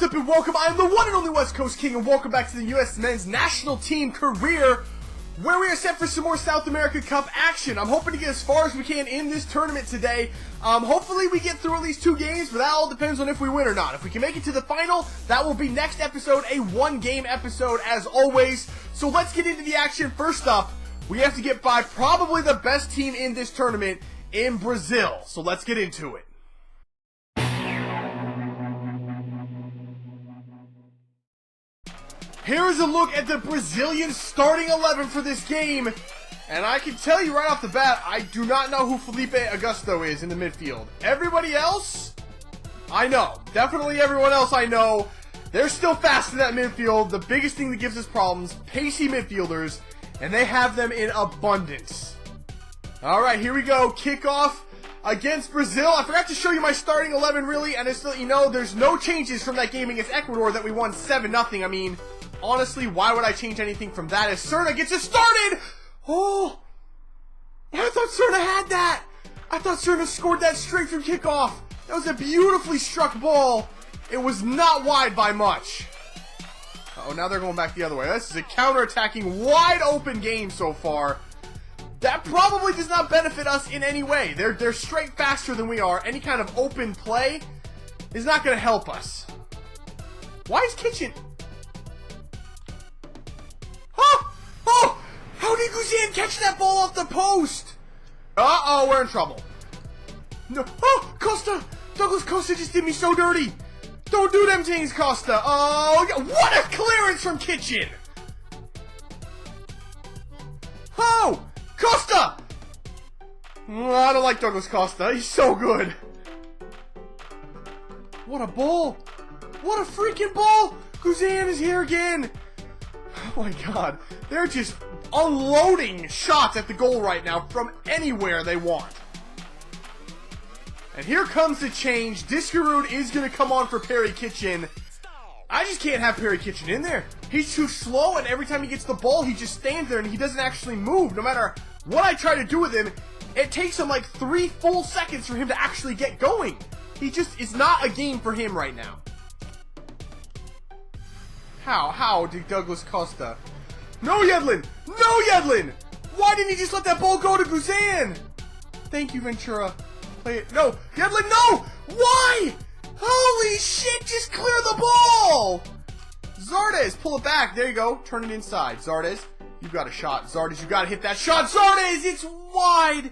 up and welcome. I am the one and only West Coast King, and welcome back to the US Men's National Team Career, where we are set for some more South America Cup action. I'm hoping to get as far as we can in this tournament today. Hopefully we get through at least 2 games, but that all depends on if we win or not. If we can make it to the final, that will be next episode, a 1-game episode as always. So let's get into the action. First up, we have to get by probably the best team in this tournament in Brazil. So let's get into it. Here is a look at the Brazilian starting 11 for this game. And I can tell you right off the bat, I do not know who Felipe Augusto is in the midfield. Everybody else, I know. Definitely everyone else I know. They're still fast in that midfield. The biggest thing that gives us problems, pacey midfielders, and they have them in abundance. Alright, here we go. Kickoff against Brazil. I forgot to show you my starting 11 really, and just to let you know, there's no changes from that game against Ecuador that we won 7-0. I mean, honestly, why would I change anything from that as Serna gets us started? Oh, I thought Serna had that. I thought Serna scored that straight from kickoff. That was a beautifully struck ball. It was not wide by much. Uh-oh, now they're going back the other way. This is a counter-attacking, wide open game so far. That probably does not benefit us in any way. They're straight faster than we are. Any kind of open play is not going to help us. Why is Kitchen... Oh! How did Guzan catch that ball off the post? Uh-oh, we're in trouble. No. Oh, Costa! Douglas Costa just did me so dirty. Don't do them things, Costa. Oh, what a clearance from Kitchen. Oh, Costa! I don't like Douglas Costa. He's so good. What a ball. What a freaking ball. Guzan is here again. Oh my god, they're just unloading shots at the goal right now from anywhere they want. And here comes the change. Discarud is going to come on for Perry Kitchen. I just can't have Perry Kitchen in there. He's too slow, and every time he gets the ball, he just stands there and he doesn't actually move. No matter what I try to do with him, it takes him like 3 full seconds for him to actually get going. He just is not a game for him right now. How did Douglas Costa? No, Yedlin! No, Yedlin! Why didn't he just let that ball go to Guzan? Thank you, Ventura. Play it. No, Yedlin, no! Why? Holy shit, just clear the ball! Zardes, pull it back. There you go. Turn it inside. Zardes, you got a shot. Zardes, you got to hit that shot. Zardes, it's wide!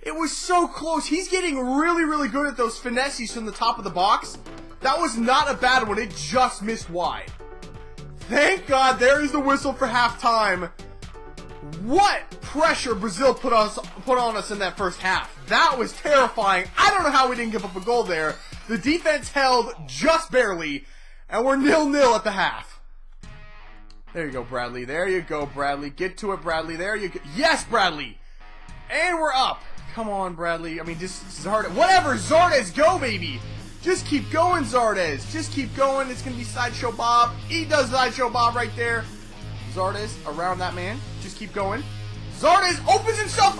It was so close. He's getting really, really good at those finesses from the top of the box. That was not a bad one. It just missed wide. Thank God there is the whistle for halftime. What pressure Brazil put on us in that first half. That was terrifying. I don't know how we didn't give up a goal there. The defense held just barely, and we're 0-0 at the half. There you go, Bradley. There you go, Bradley. Get to it, Bradley. There you go. Yes, Bradley. And we're up. Come on, Bradley. I mean, just Zardes. Whatever, Zardes, go, baby. Just keep going, Zardes. Just keep going. It's going to be Sideshow Bob. He does Sideshow Bob right there. Zardes around that man. Just keep going. Zardes opens himself.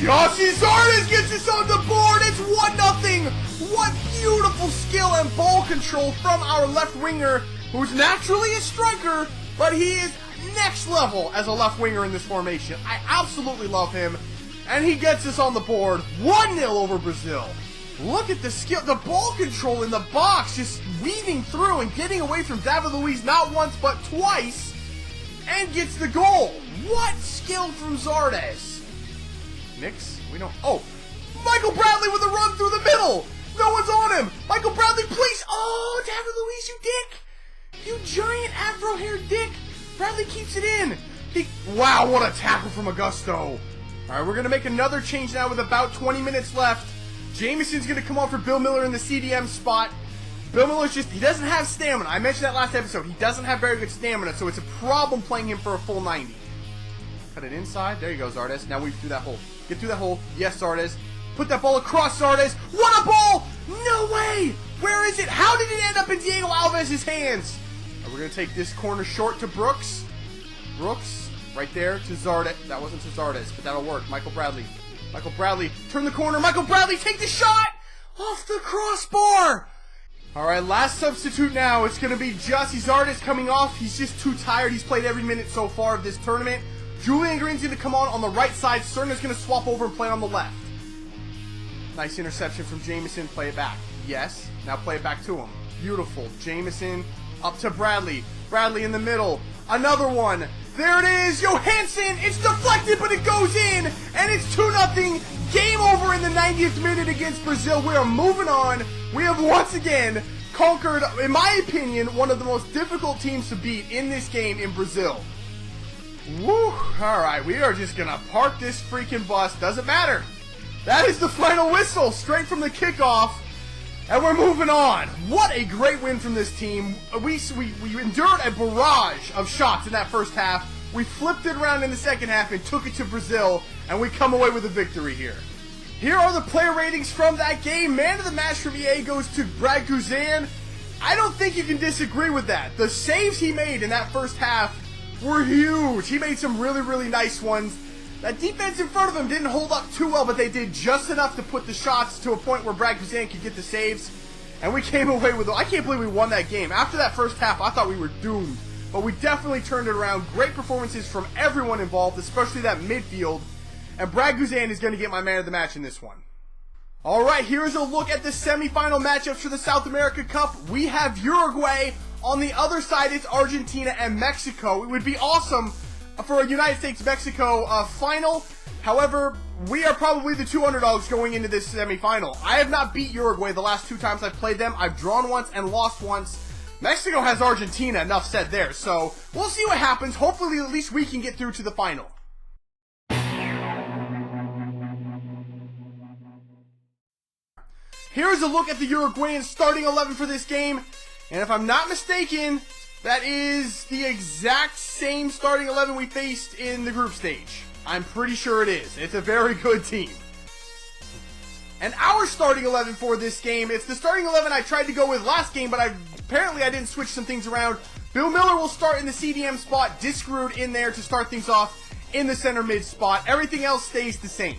Giassi Zardes gets us on the board. It's 1-0. What beautiful skill and ball control from our left winger, who's naturally a striker, but he is next level as a left winger in this formation. I absolutely love him. And he gets us on the board. 1-0 over Brazil. Look at the skill, the ball control in the box, just weaving through and getting away from David Luiz not once but twice, and gets the goal. What skill from Zardes? Nix, we don't, oh, Michael Bradley with a run through the middle. No one's on him. Michael Bradley, please. Oh, David Luiz, you dick. You giant afro-haired dick. Bradley keeps it in. Wow, what a tackle from Augusto. All right, we're going to make another change now with about 20 minutes left. Jameson's going to come on for Bill Miller in the CDM spot. Bill Miller's just, he doesn't have stamina. I mentioned that last episode. He doesn't have very good stamina, so it's a problem playing him for a full 90. Cut it inside. There you go, Zardes. Now weave through that hole. Get through that hole. Yes, Zardes. Put that ball across, Zardes. What a ball! No way! Where is it? How did it end up in Diego Alves' hands? We're going to take this corner short to Brooks. Brooks, right there to Zardes. That wasn't to Zardes, but that'll work. Michael Bradley. Michael Bradley, turn the corner. Michael Bradley, take the shot! Off the crossbar! Alright, last substitute now. It's going to be Jussie Zardes coming off. He's just too tired. He's played every minute so far of this tournament. Julian Green's going to come on the right side. Cerna's going to swap over and play on the left. Nice interception from Jameson. Play it back. Yes. Now play it back to him. Beautiful. Jameson up to Bradley. Bradley in the middle. Another one. There it is. Johansson. It's deflected, but it goes in. And it's 2-0. Game over in the 90th minute against Brazil. We are moving on. We have once again conquered, in my opinion, one of the most difficult teams to beat in this game in Brazil. Woo. Alright, we are just going to park this freaking bus. Doesn't matter. That is the final whistle. Straight from the kickoff. And we're moving on. What a great win from this team. We endured a barrage of shots in that first half. We flipped it around in the second half and took it to Brazil. And we come away with a victory here. Here are the player ratings from that game. Man of the match from EA goes to Brad Guzan. I don't think you can disagree with that. The saves he made in that first half were huge. He made some really, really nice ones. That defense in front of him didn't hold up too well, but they did just enough to put the shots to a point where Brad Guzan could get the saves. And we came away with, I can't believe we won that game. After that first half, I thought we were doomed. But we definitely turned it around. Great performances from everyone involved, especially that midfield. And Brad Guzan is going to get my man of the match in this one. Alright, here's a look at the semifinal matchups for the South America Cup. We have Uruguay. On the other side, it's Argentina and Mexico. It would be awesome for a United States-Mexico final. However, we are probably the two underdogs going into this semifinal. I have not beat Uruguay the last two times I've played them. I've drawn once and lost once. Mexico has Argentina, enough said there. So, we'll see what happens. Hopefully, at least we can get through to the final. Here's a look at the Uruguayan starting 11 for this game. And if I'm not mistaken, that is the exact same starting 11 we faced in the group stage. I'm pretty sure it is. It's a very good team. And our starting 11 for this game, it's the starting 11 I tried to go with last game, but apparently I didn't switch some things around. Bill Miller will start in the CDM spot, Discrude in there to start things off in the center mid spot. Everything else stays the same.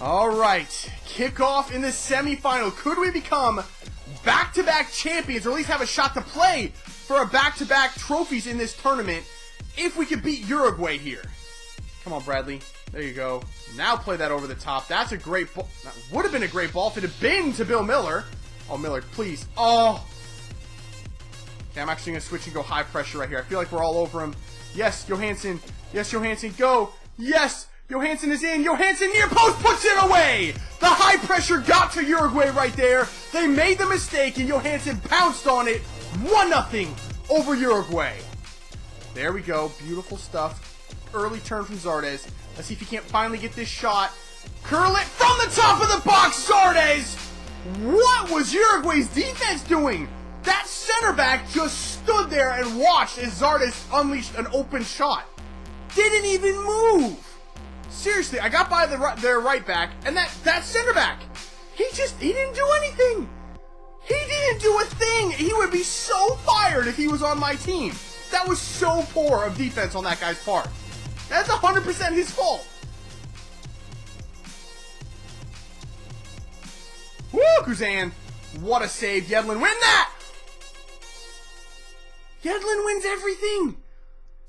Alright, kickoff in the semifinal. Could we become back-to-back champions, or at least have a shot to play for a back-to-back trophies in this tournament if we could beat Uruguay here? Come on, Bradley. There you go. Now play that over the top. That's a great ball. That would have been a great ball if it had been to Bill Miller. Oh, Miller, please. Oh. Okay, I'm actually going to switch and go high pressure right here. I feel like we're all over him. Yes, Johansson. Yes, Johansson. Go. Yes. Johansson is in. Johansson near post puts it away. The high pressure got to Uruguay right there. They made the mistake and Johansson pounced on it. 1-0 over Uruguay. There we go. Beautiful stuff. Early turn from Zardes. Let's see if he can't finally get this shot. Curl it from the top of the box. Zardes. What was Uruguay's defense doing? That center back just stood there and watched as Zardes unleashed an open shot. Didn't even move. Seriously, I got by their right back, and that center back, he didn't do anything. He didn't do a thing. He would be so fired if he was on my team. That was so poor of defense on that guy's part. That's 100% his fault. Woo, Guzan. What a save. Yedlin win that. Yedlin wins everything.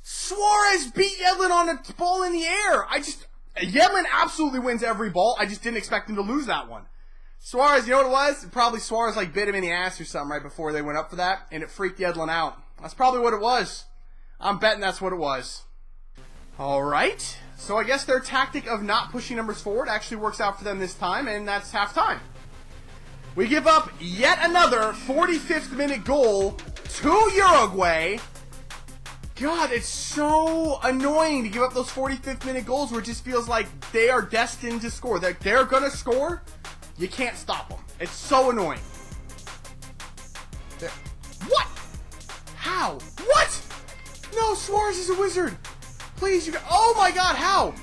Suarez beat Yedlin on a ball in the air. Yedlin absolutely wins every ball. I just didn't expect him to lose that one. Suarez, you know what it was? Probably Suarez bit him in the ass or something right before they went up for that, and it freaked Yedlin out. That's probably what it was. I'm betting that's what it was. Alright, so I guess their tactic of not pushing numbers forward actually works out for them this time, and that's halftime. We give up yet another 45th minute goal to Uruguay. God, it's so annoying to give up those 45th minute goals where it just feels like they are destined to score. They're going to score. You can't stop them. It's so annoying. What? How? What? No, Suarez is a wizard. Please, you guys. Oh my God, how?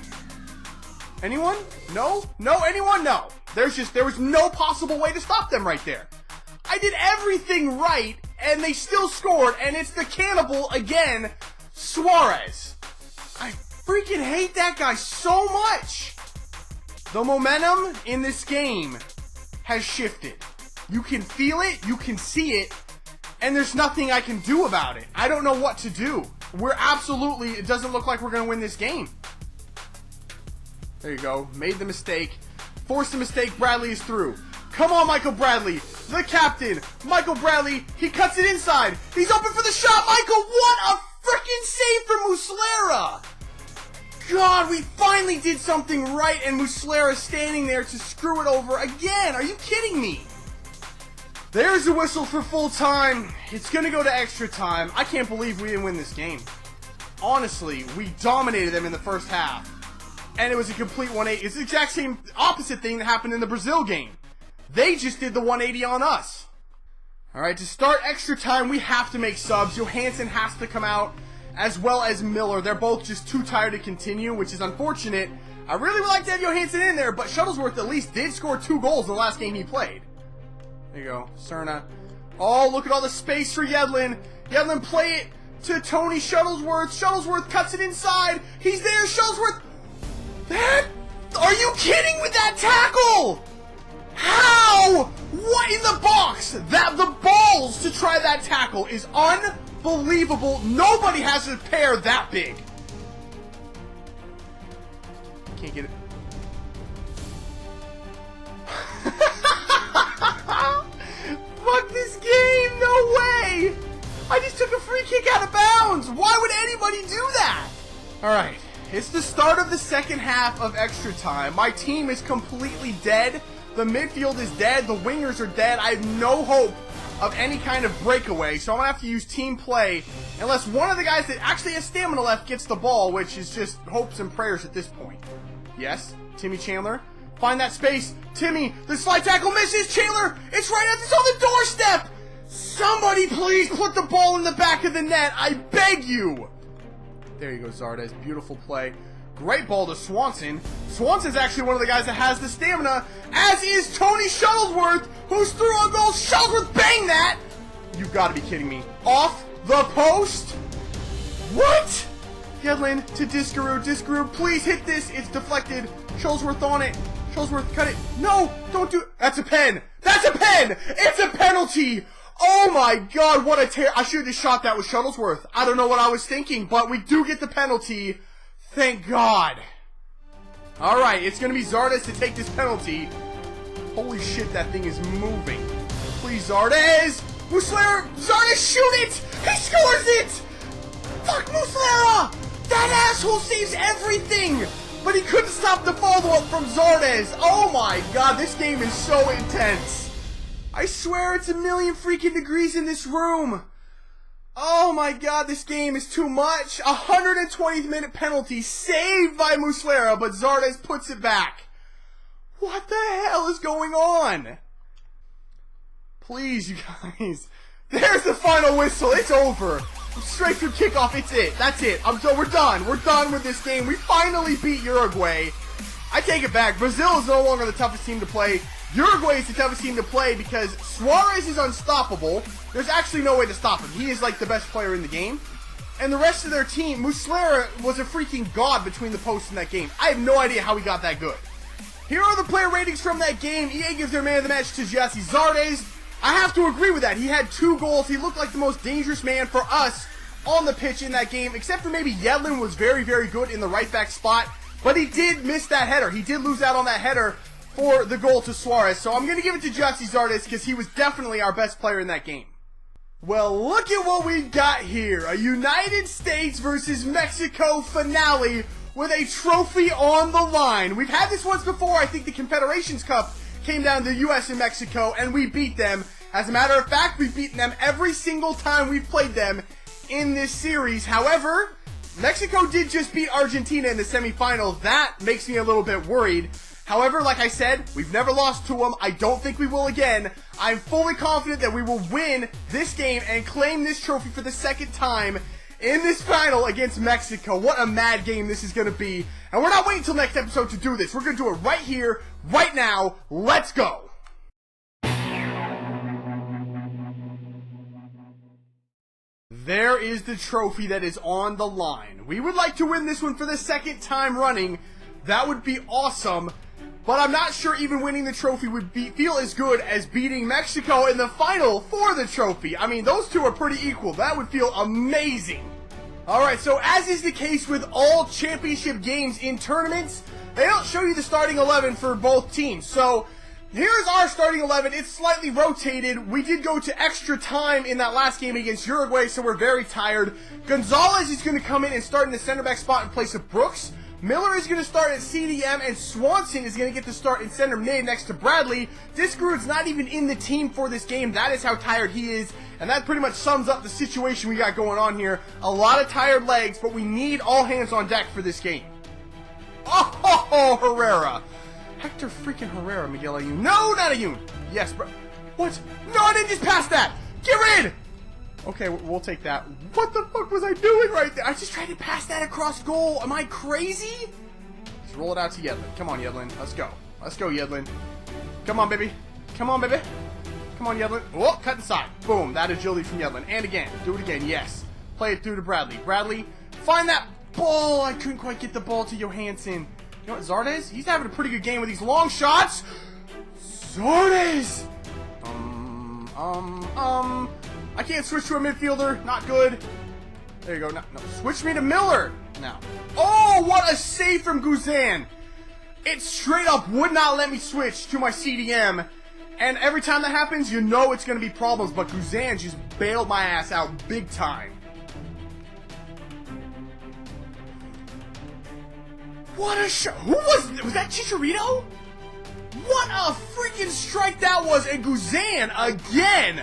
Anyone? No? No? Anyone? No. There was no possible way to stop them right there. I did everything right, and they still scored, and it's the cannibal again, Suarez. I freaking hate that guy so much. The momentum in this game has shifted. You can feel it, you can see it, and there's nothing I can do about it. I don't know what to do. It doesn't look like we're going to win this game. There you go. Made the mistake. Forced the mistake. Bradley is through. Come on, Michael Bradley. The captain. Michael Bradley. He cuts it inside. He's open for the shot. Michael, what a freaking save for Muslera. God, we finally did something right, and Muslera standing there to screw it over again. Are you kidding me? There's the whistle for full time. It's going to go to extra time. I can't believe we didn't win this game. Honestly, we dominated them in the first half. And it was a complete 180. It's the exact same opposite thing that happened in the Brazil game. They just did the 180 on us. Alright, to start extra time, we have to make subs. Johansson has to come out, as well as Miller. They're both just too tired to continue, which is unfortunate. I really would like to have Johansson in there, but Shuttlesworth at least did score 2 goals in the last game he played. There you go, Cerna. Oh, look at all the space for Yedlin. Yedlin, play it to Tony Shuttlesworth. Shuttlesworth cuts it inside. He's there, Shuttlesworth. Are you kidding with that tackle? How? What in the box? The balls to try that tackle is unbelievable. Nobody has a pair that big. Can't get it. Fuck this game, no way! I just took a free kick out of bounds! Why would anybody do that? Alright, it's the start of the second half of extra time. My team is completely dead. The midfield is dead, the wingers are dead. I have no hope of any kind of breakaway, so I'm gonna have to use team play unless one of the guys that actually has stamina left gets the ball, which is just hopes and prayers at this point. Yes, Timmy Chandler. Find that space. Timmy, the slide tackle misses. Chandler, it's right at this on the doorstep. Somebody please put the ball in the back of the net. I beg you. There you go, Zardes. Beautiful play. Great ball to Swanson. Swanson's actually one of the guys that has the stamina, as is Tony Shuttlesworth, who's through on goal. Shuttlesworth, bang that. You've got to be kidding me. Off the post. What? Yedlin to Discaroo. Discaroo, please hit this. It's deflected. Shuttlesworth on it. Shuttlesworth, cut it. No, don't do it. That's a pen. That's a pen. It's a penalty. Oh my God, what a tear. I should have just shot that with Shuttlesworth. I don't know what I was thinking, but we do get the penalty. Thank God. All right, it's going to be Zardes to take this penalty. Holy shit, that thing is moving. Please, Zardes. Muslera, Zardes, shoot it. He scores it. Fuck Muslera. That asshole saves everything. But he couldn't stop the follow-up from Zardes. Oh my God, this game is so intense. I swear it's a million freaking degrees in this room. Oh my God, this game is too much. 120th minute penalty saved by Muslera, but Zardes puts it back. What the hell is going on? Please, you guys. There's the final whistle. It's over. Straight through kickoff. It's it. That's it. We're done. We're done with this game. We finally beat Uruguay. I take it back. Brazil is no longer the toughest team to play. Uruguay is the toughest team to play because Suarez is unstoppable. There's actually no way to stop him. He is like the best player in the game. And the rest of their team, Muslera was a freaking god between the posts in that game. I have no idea how he got that good. Here are the player ratings from that game. EA gives their man of the match to Jesse Zardes. I have to agree with that. He had 2 goals. He looked like the most dangerous man for us on the pitch in that game, except for maybe Yedlin was very, very good in the right back spot. But he did miss that header. He did lose out on that header for the goal to Suarez. So I'm going to give it to Jesse Zardes because he was definitely our best player in that game. Well, look at what we got here. A United States versus Mexico finale with a trophy on the line. We've had this once before. I think the Confederations Cup came down to the US and Mexico, and we beat them. As a matter of fact, we've beaten them every single time we've played them in this series. However, Mexico did just beat Argentina in the semifinal. That makes me a little bit worried. However, like I said, we've never lost to them. I don't think we will again. I'm fully confident that we will win this game and claim this trophy for the second time in this final against Mexico. What a mad game this is going to be. And we're not waiting until next episode to do this. We're going to do it right here, right now. Let's go. There is the trophy that is on the line. We would like to win this one for the second time running. That would be awesome. but I'm not sure even winning the trophy would feel as good as beating Mexico in the final for the trophy. I mean, those two are pretty equal. That would feel amazing. Alright, so as is the case with all championship games in tournaments, they don't show you the starting 11 for both teams. So here's our starting 11. It's slightly rotated. We did go to extra time in that last game against Uruguay, so we're very tired. Gonzalez is going to come in and start in the center back spot in place of Brooks. Miller is going to start at CDM, and Swanson is going to get to start in center mid next to Bradley. Diskerud's not even in the team for this game. That is how tired he is, and that pretty much sums up the situation we got going on here. A lot of tired legs, but we need all hands on deck for this game. Oh, Herrera. Hector freaking Herrera, Miguel Ayun. No, not Ayun. Yes, bro. What? No, I didn't just pass that. Get rid. Okay, we'll take that. What the fuck was I doing right there? I just tried to pass that across goal. Am I crazy? Just roll it out to Yedlin. Come on, Yedlin. Let's go. Let's go, Yedlin. Come on, baby. Come on, baby. Come on, Yedlin. Oh, cut inside. Boom. That agility from Yedlin. And again. Do it again. Yes. Play it through to Bradley. Bradley, find that ball. I couldn't quite get the ball to Johansson. You know what, Zardes? He's having a pretty good game with these long shots. Zardes! I can't switch to a midfielder. Not good. There you go. No. Switch me to Miller now. Oh, what a save from Guzan. It straight up would not let me switch to my CDM. And every time that happens, you know it's going to be problems. But Guzan just bailed my ass out big time. What a shot. Who was that Chicharito? What a freaking strike that was. And Guzan again.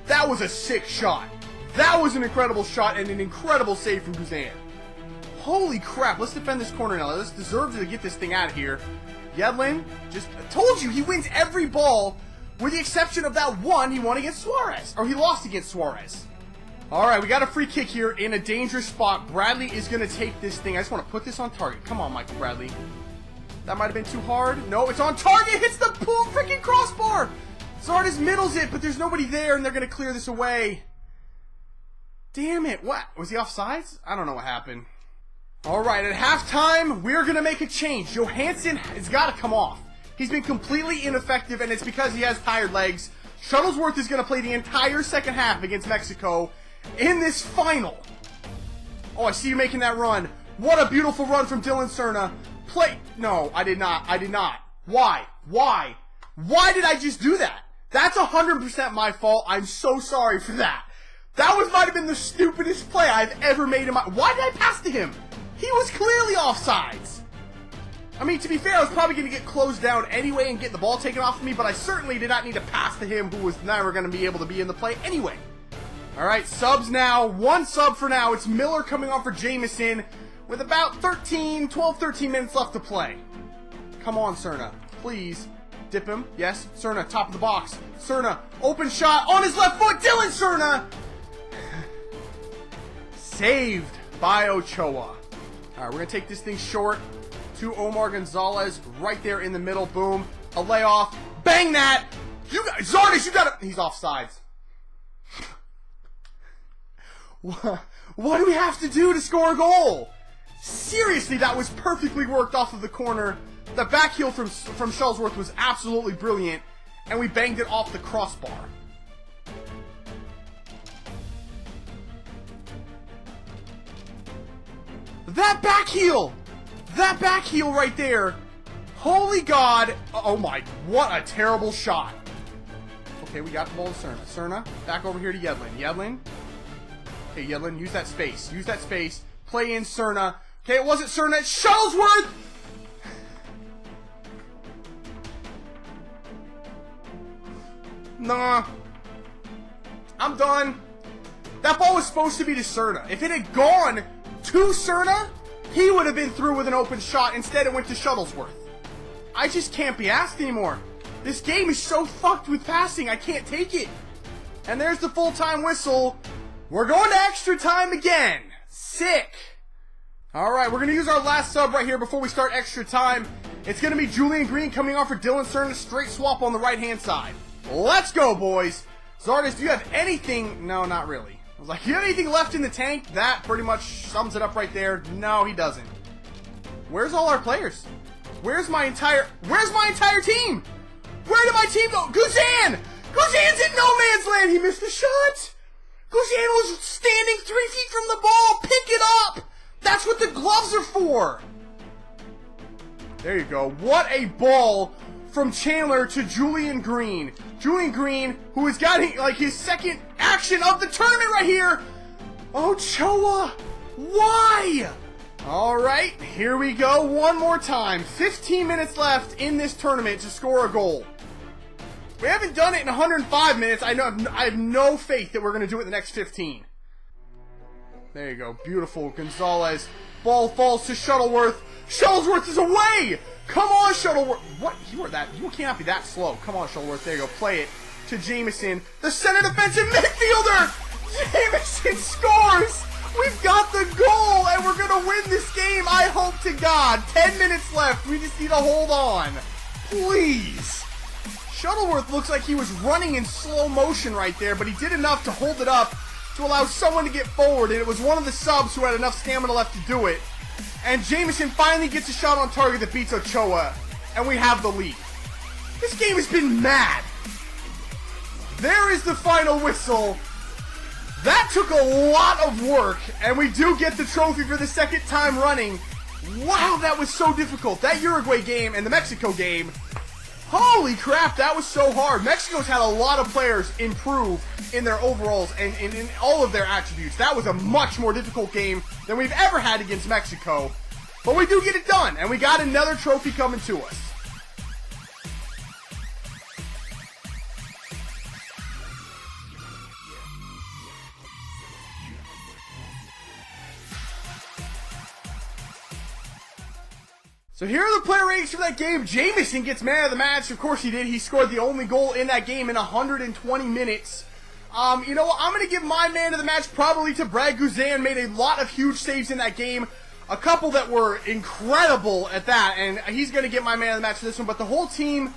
That was a sick shot. That was an incredible shot and an incredible save from Guzan. Holy crap. Let's defend this corner now. Let's deserve to get this thing out of here. Yedlin, just told you, he wins every ball with the exception of that one he won against Suarez. Or he lost against Suarez. Alright, we got a free kick here in a dangerous spot. Bradley is going to take this thing. I just want to put this on target. Come on, Michael Bradley. That might have been too hard. No, it's on target. Hits the pool freaking crossbar. Zardes middles it, but there's nobody there, and they're going to clear this away. Damn it. What? Was he offsides? I don't know what happened. Alright, at halftime, we're going to make a change. Johansson has got to come off. He's been completely ineffective, and it's because he has tired legs. Shuttlesworth is going to play the entire second half against Mexico in this final. Oh, I see you making that run. What a beautiful run from Dylan Serna. Play. No, I did not. I did not. Why? Why? Why did I just do that? That's 100% my fault. I'm so sorry for that. That might have been the stupidest play I've ever made in my... Why did I pass to him? He was clearly offsides. I mean, to be fair, I was probably going to get closed down anyway and get the ball taken off of me, but I certainly did not need to pass to him, who was never going to be able to be in the play anyway. Alright, subs now. One sub for now. It's Miller coming on for Jameson with about 12, 13 minutes left to play. Come on, Serna. Please. Dip him. Yes. Serna, top of the box. Serna, open shot on his left foot. Dylan Serna! Saved by Ochoa. Alright, we're going to take this thing short to Omar Gonzalez. Right there in the middle. Boom. A layoff. Bang that! Zardes, you got to... He's offsides. What do we have to do to score a goal? Seriously, that was perfectly worked off of the corner. The back heel from Shuttlesworth was absolutely brilliant, and we banged it off the crossbar. That back heel! That back heel right there! Holy God! Oh my, what a terrible shot. Okay, we got the ball to Serna. Serna, back over here to Yedlin. Yedlin. Okay, Yedlin, use that space. Use that space. Play in Serna. Okay, it wasn't Serna. It's Shuttlesworth! Nah. I'm done. That ball was supposed to be to Serna. If it had gone to Serna, he would have been through with an open shot. Instead, it went to Shuttlesworth. I just can't be asked anymore. This game is so fucked with passing. I can't take it. And there's the full-time whistle. We're going to extra time again. Sick. Alright, we're going to use our last sub right here before we start extra time. It's going to be Julian Green coming off for Dylan Serna. Straight swap on the right-hand side. Let's go, boys. Zardes, do you have anything? No, not really. I was like, do you have anything left in the tank? That pretty much sums it up right there. No, he doesn't. Where's all our players? Where's my entire team? Where did my team go? Guzan! Guzan's in no man's land! He missed the shot! Guzan was standing 3 feet from the ball! Pick it up! That's what the gloves are for! There you go. What a ball from Chandler to Julian Green. Julian Green, who has got like his second action of the tournament right here. Ochoa, why? All right, here we go one more time. 15 minutes left in this tournament to score a goal. We haven't done it in 105 minutes. I have no faith that we're going to do it in the next 15. There you go. Beautiful. Gonzalez. Ball falls to Shuttleworth. Shuttleworth is away! Come on, Shuttleworth. What? You cannot be that slow. Come on, Shuttleworth. There you go. Play it to Jameson. The center defensive midfielder! Jameson scores! We've got the goal, and we're going to win this game, I hope to God. 10 minutes left. We just need to hold on. Please. Shuttleworth looks like he was running in slow motion right there, but he did enough to hold it up to allow someone to get forward, and it was one of the subs who had enough stamina left to do it. And Jameson finally gets a shot on target that beats Ochoa, and we have the lead. This game has been mad. There is the final whistle. That took a lot of work, and we do get the trophy for the second time running. Wow, that was so difficult. That Uruguay game and the Mexico game, holy crap, that was so hard. Mexico's had a lot of players improve in their overalls and in all of their attributes. That was a much more difficult game than we've ever had against Mexico. But we do get it done, and we got another trophy coming to us. So here are the player ratings for that game. Jameson gets man of the match. Of course he did. He scored the only goal in that game in 120 minutes. You know what? I'm going to give my man of the match probably to Brad Guzan. Made a lot of huge saves in that game. A couple that were incredible at that. And he's going to get my man of the match for this one. But the whole team,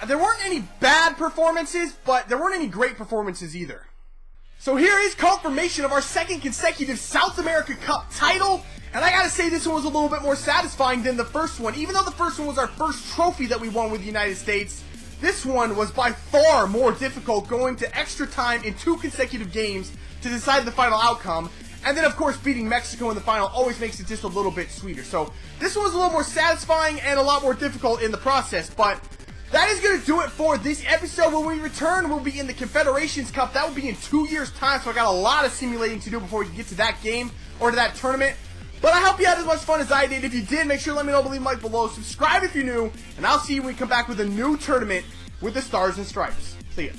there weren't any bad performances, but there weren't any great performances either. So here is confirmation of our second consecutive South America Cup title. And I gotta say, this one was a little bit more satisfying than the first one. Even though the first one was our first trophy that we won with the United States, this one was by far more difficult, going to extra time in 2 consecutive games to decide the final outcome. And then, of course, beating Mexico in the final always makes it just a little bit sweeter. So this one was a little more satisfying and a lot more difficult in the process. But that is going to do it for this episode. When we return, we'll be in the Confederations Cup. That will be in 2 years' time, so I got a lot of simulating to do before we can get to that game or to that tournament. But I hope you had as much fun as I did. If you did, make sure to let me know, leave a like below. Subscribe if you're new, and I'll see you when we come back with a new tournament with the Stars and Stripes. See ya.